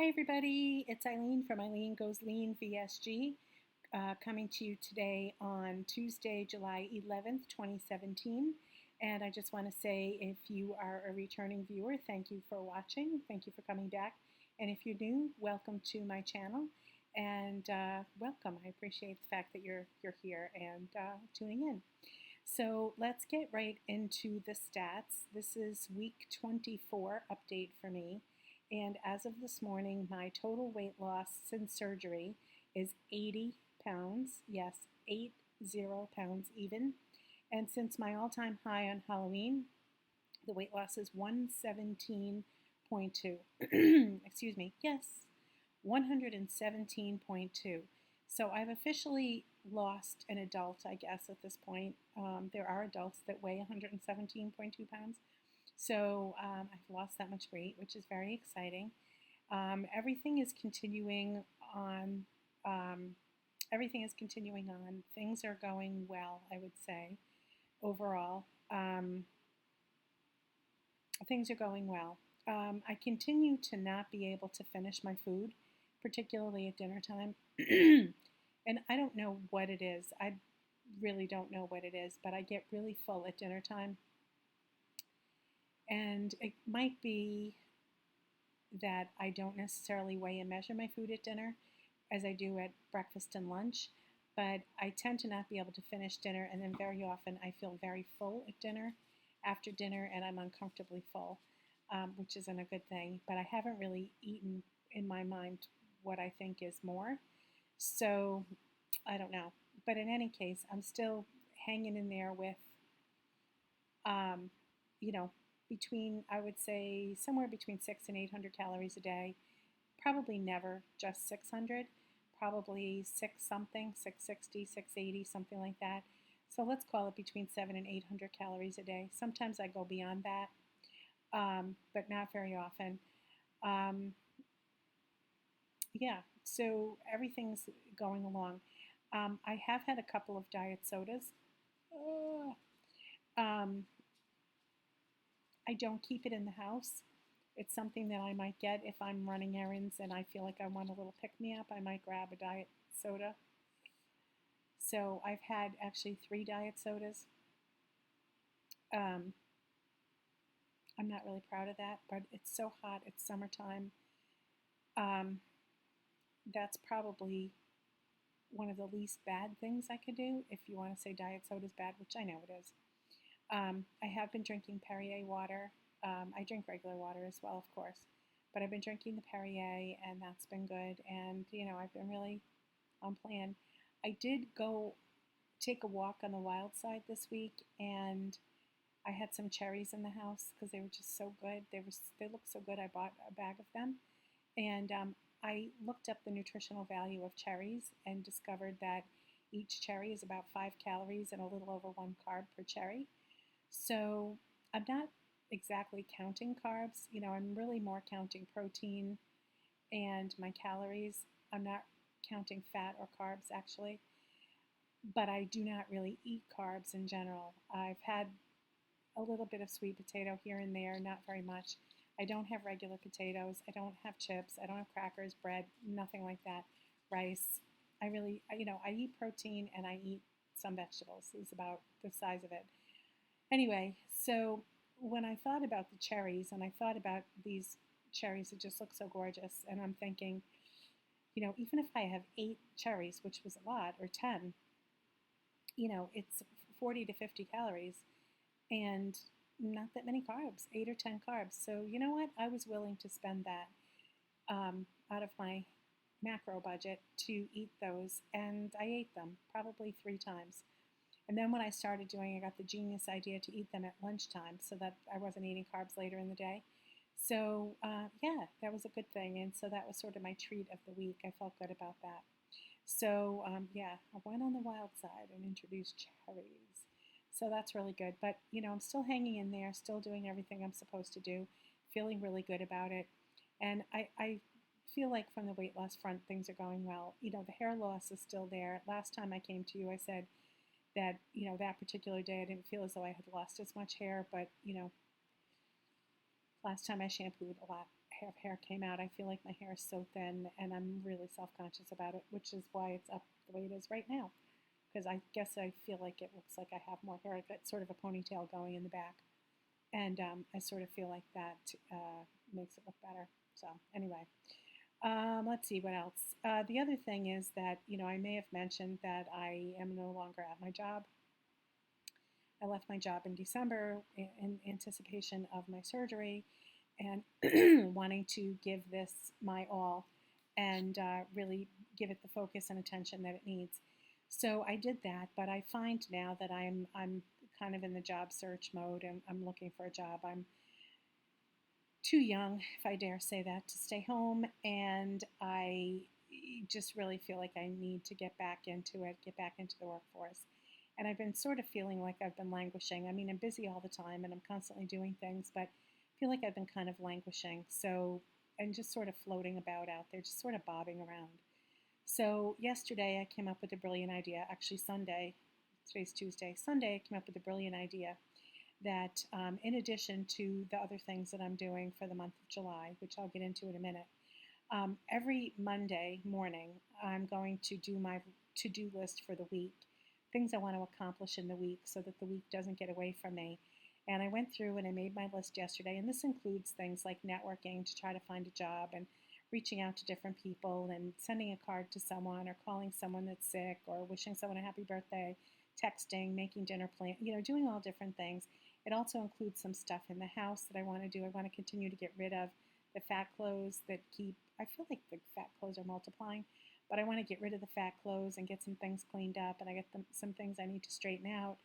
Hi everybody, it's Eileen from EileenGoesLean-VSG coming to you today on Tuesday, July 11th, 2017. And I just want to say, if you are a returning viewer, thank you for watching. Thank you for coming back. And if you're new, welcome to my channel. And welcome. I appreciate the fact that you're here and tuning in. So let's get right into the stats. This is week 24 update for me. And as of this morning, my total weight loss since surgery is 80 pounds. Yes, 80 pounds even. And since my all-time high on Halloween, the weight loss is 117.2. Excuse me. Yes, 117.2. So I've officially lost an adult, I guess, at this point. There are adults that weigh 117.2 pounds. So I've lost that much weight, which is very exciting. Everything is continuing on. Things are going well, I would say. Overall, things are going well. I continue to not be able to finish my food, particularly at dinner time. And I don't know what it is. I really don't know what it is, but I get really full at dinner time. And it might be that I don't necessarily weigh and measure my food at dinner as I do at breakfast and lunch, but I tend to not be able to finish dinner, and then very often I feel very full at dinner, after dinner, and I'm uncomfortably full, which isn't a good thing, but I haven't really eaten, in my mind, what I think is more, so I don't know. But in any case, I'm still hanging in there with, I would say somewhere between 600 and 800 calories a day. Probably never just 600, probably 660, 680, something like that. So let's call it between 700 and 800 calories a day. Sometimes I go beyond that, but not very often. Yeah, so everything's going along. I have had a couple of diet sodas. I don't keep it in the house. It's something that I might get if I'm running errands and I feel like I want a little pick-me-up. I might grab a diet soda. So I've had actually 3 diet sodas. I'm not really proud of that, but it's so hot. It's summertime. That's probably one of the least bad things I could do, if you want to say diet soda is bad, which I know it is. I have been drinking Perrier water. I drink regular water as well, of course, but I've been drinking the Perrier, and that's been good. And I've been really on plan. I did go take a walk on the wild side this week, and I had some cherries in the house because they were just so good. They looked so good. I bought a bag of them, and I looked up the nutritional value of cherries and discovered that each cherry is about 5 calories and a little over 1 carb per cherry. So I'm not exactly counting carbs. I'm really more counting protein and my calories. I'm not counting fat or carbs, actually. But I do not really eat carbs in general. I've had a little bit of sweet potato here and there, not very much. I don't have regular potatoes. I don't have chips. I don't have crackers, bread, nothing like that. Rice. I eat protein and I eat some vegetables. It's about the size of it. Anyway, so when I thought about the cherries, and I thought about these cherries that just look so gorgeous, and I'm thinking, even if I have 8 cherries, which was a lot, or 10, it's 40 to 50 calories, and not that many carbs, 8 or 10 carbs. So you know what? I was willing to spend that out of my macro budget to eat those, and I ate them probably 3 times. And then when I started doing, I got the genius idea to eat them at lunchtime so that I wasn't eating carbs later in the day. So yeah, that was a good thing. And so that was sort of my treat of the week. I felt good about that. So yeah, I went on the wild side and introduced cherries. So that's really good. But, I'm still hanging in there, still doing everything I'm supposed to do, feeling really good about it. And I feel like from the weight loss front, things are going well. The hair loss is still there. Last time I came to you, I said that, that particular day I didn't feel as though I had lost as much hair, but, last time I shampooed a lot. have hair came out, I feel like my hair is so thin and I'm really self-conscious about it, which is why it's up the way it is right now. Because I guess I feel like it looks like I have more hair. I've got sort of a ponytail going in the back. And I sort of feel like that makes it look better. So anyway, let's see what else. The other thing is that, I may have mentioned that I am no longer at my job. I left my job in December in anticipation of my surgery and wanting to give this my all and really give it the focus and attention that it needs. So I did that, but I find now that I'm kind of in the job search mode and I'm looking for a job. I'm too young, if I dare say that, to stay home, and I just really feel like I need to get back into it, get back into the workforce. And I've been sort of feeling like I've been languishing. I mean, I'm busy all the time and I'm constantly doing things, but I feel like I've been kind of languishing. So, and just sort of floating about out there, just sort of bobbing around. So yesterday I came up with a brilliant idea. Actually, Sunday, today's Tuesday, Sunday I came up with a brilliant idea that in addition to the other things that I'm doing for the month of July, which I'll get into in a minute, every Monday morning I'm going to do my to-do list for the week, things I want to accomplish in the week so that the week doesn't get away from me. And I went through and I made my list yesterday, and this includes things like networking to try to find a job and reaching out to different people and sending a card to someone or calling someone that's sick or wishing someone a happy birthday, texting, making dinner plan, doing all different things. It also includes some stuff in the house that I want to do. I want to continue to get rid of the fat clothes that I feel like the fat clothes are multiplying, but I want to get rid of the fat clothes and get some things cleaned up, and I got some things I need to straighten out.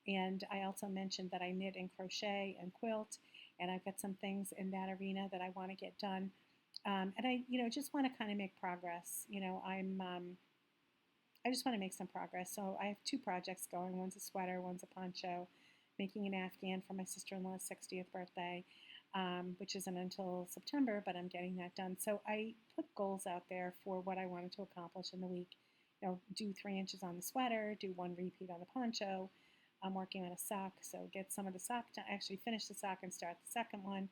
And I also mentioned that I knit and crochet and quilt, and I've got some things in that arena that I want to get done. And I, just want to kind of make progress. I just want to make some progress. So I have two projects going. One's a sweater, one's a poncho, making an Afghan for my sister-in-law's 60th birthday, which isn't until September, but I'm getting that done. So I put goals out there for what I wanted to accomplish in the week. Do 3 inches on the sweater, do 1 repeat on the poncho. I'm working on a sock, so get some of the sock to actually finish the sock and start the second one,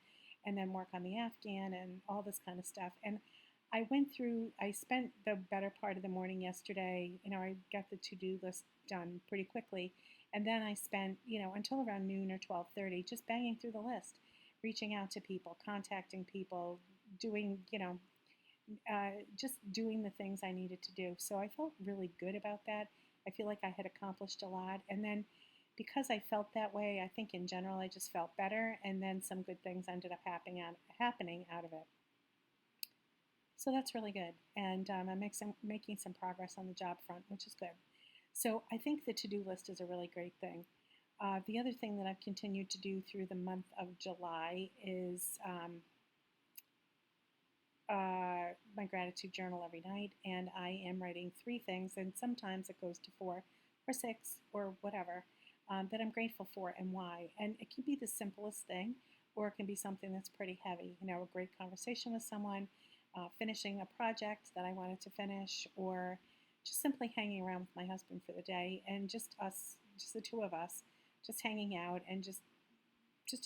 and then work on the Afghan and all this kind of stuff. And I spent the better part of the morning yesterday, I got the to-do list done pretty quickly. And then I spent, until around noon or 12:30 just banging through the list, reaching out to people, contacting people, doing, just doing the things I needed to do. So I felt really good about that. I feel like I had accomplished a lot. And then because I felt that way, I think in general I just felt better. And then some good things ended up happening out of it. So that's really good. And I'm making some progress on the job front, which is good. So I think the to-do list is a really great thing. The other thing that I've continued to do through the month of July is my gratitude journal every night, and I am writing 3 things, and sometimes it goes to 4 or 6 or whatever, that I'm grateful for and why. And it can be the simplest thing, or it can be something that's pretty heavy. A great conversation with someone, finishing a project that I wanted to finish, or just simply hanging around with my husband for the day, and just the two of us, just hanging out and just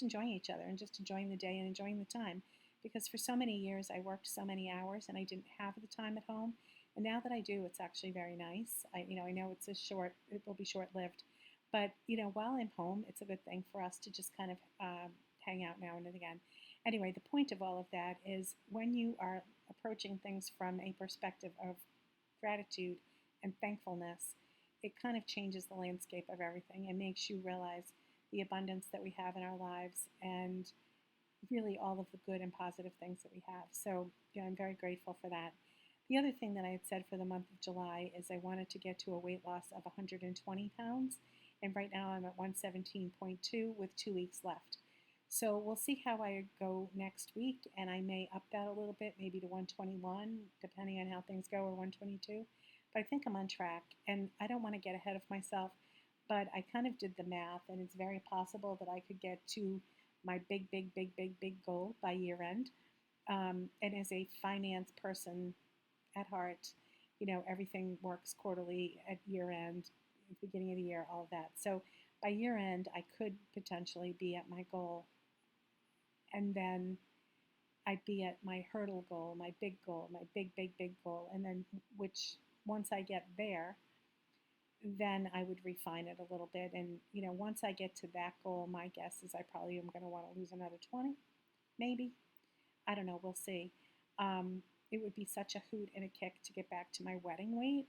enjoying each other and just enjoying the day and enjoying the time. Because for so many years I worked so many hours and I didn't have the time at home. And now that I do, it's actually very nice. I know it will be short-lived, but while I'm home, it's a good thing for us to just kind of hang out now and again. Anyway, the point of all of that is when you are approaching things from a perspective of gratitude and thankfulness, it kind of changes the landscape of everything and makes you realize the abundance that we have in our lives and really all of the good and positive things that we have. So I'm very grateful for that. The other thing that I had said for the month of July is I wanted to get to a weight loss of 120 pounds, and right now I'm at 117.2 with 2 weeks left. So we'll see how I go next week, and I may up that a little bit, maybe to 121, depending on how things go, or 122. But I think I'm on track, and I don't want to get ahead of myself, but I kind of did the math, and it's very possible that I could get to my big goal by year end. And as a finance person at heart, everything works quarterly at year end, at the beginning of the year, all of that. So by year end, I could potentially be at my goal. And then I'd be at my hurdle goal, my big goal, my big, big, big goal. And then, which once I get there, then I would refine it a little bit. And, once I get to that goal, my guess is I probably am going to want to lose another 20, maybe. I don't know. We'll see. It would be such a hoot and a kick to get back to my wedding weight.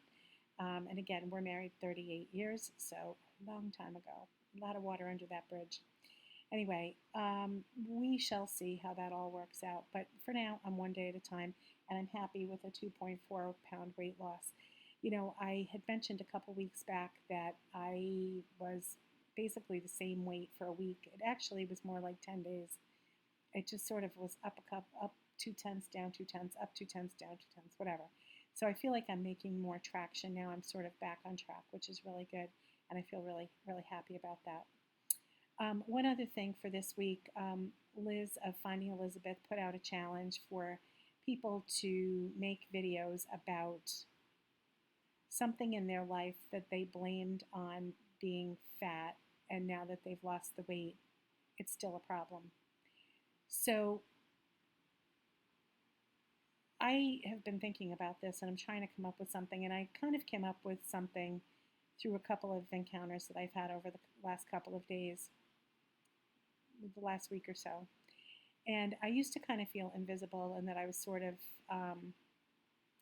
And again, we're married 38 years, so a long time ago. A lot of water under that bridge. Anyway, we shall see how that all works out. But for now, I'm one day at a time, and I'm happy with a 2.4 pound weight loss. I had mentioned a couple weeks back that I was basically the same weight for a week. It actually was more like 10 days. It just sort of was up 2/10, down 2/10, up 2/10, down 2/10, whatever. So I feel like I'm making more traction now. I'm sort of back on track, which is really good, and I feel really, really happy about that. One other thing for this week, Liz of Finding Elizabeth put out a challenge for people to make videos about something in their life that they blamed on being fat, and now that they've lost the weight, it's still a problem. So I have been thinking about this, and I'm trying to come up with something, and I kind of came up with something through a couple of encounters that I've had over the last couple of days, the last week or so. And I used to kind of feel invisible and that I was sort of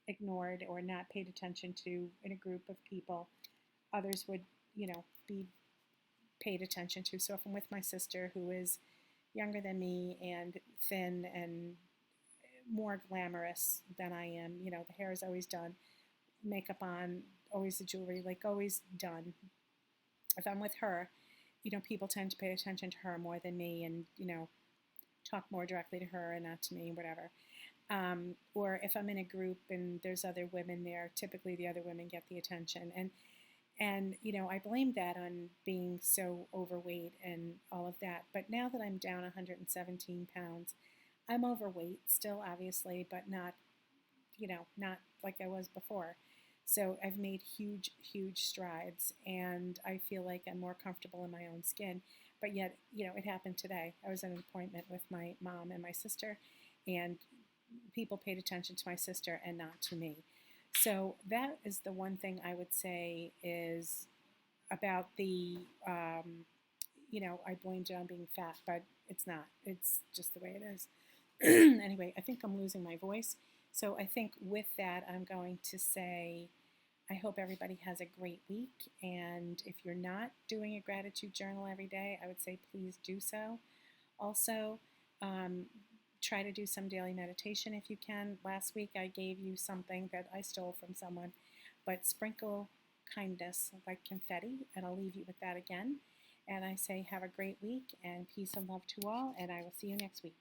ignored or not paid attention to in a group of people. Others would, be paid attention to. So if I'm with my sister, who is younger than me and thin and more glamorous than I am, the hair is always done, makeup on, always the jewelry, like always done. If I'm with her, people tend to pay attention to her more than me and, talk more directly to her and not to me, whatever. Or if I'm in a group and there's other women there, typically the other women get the attention. And I blame that on being so overweight and all of that. But now that I'm down 117 pounds, I'm overweight still, obviously, but not, not like I was before. So I've made huge, huge strides, and I feel like I'm more comfortable in my own skin. But yet, it happened today. I was at an appointment with my mom and my sister, and people paid attention to my sister and not to me. So that is the one thing I would say is about the, I blamed it on being fat, but it's not. It's just the way it is. Anyway, I think I'm losing my voice. So I think with that, I'm going to say I hope everybody has a great week. And if you're not doing a gratitude journal every day, I would say please do so. Also, try to do some daily meditation if you can. Last week I gave you something that I stole from someone, but sprinkle kindness like confetti, and I'll leave you with that again. And I say have a great week and peace and love to all, and I will see you next week.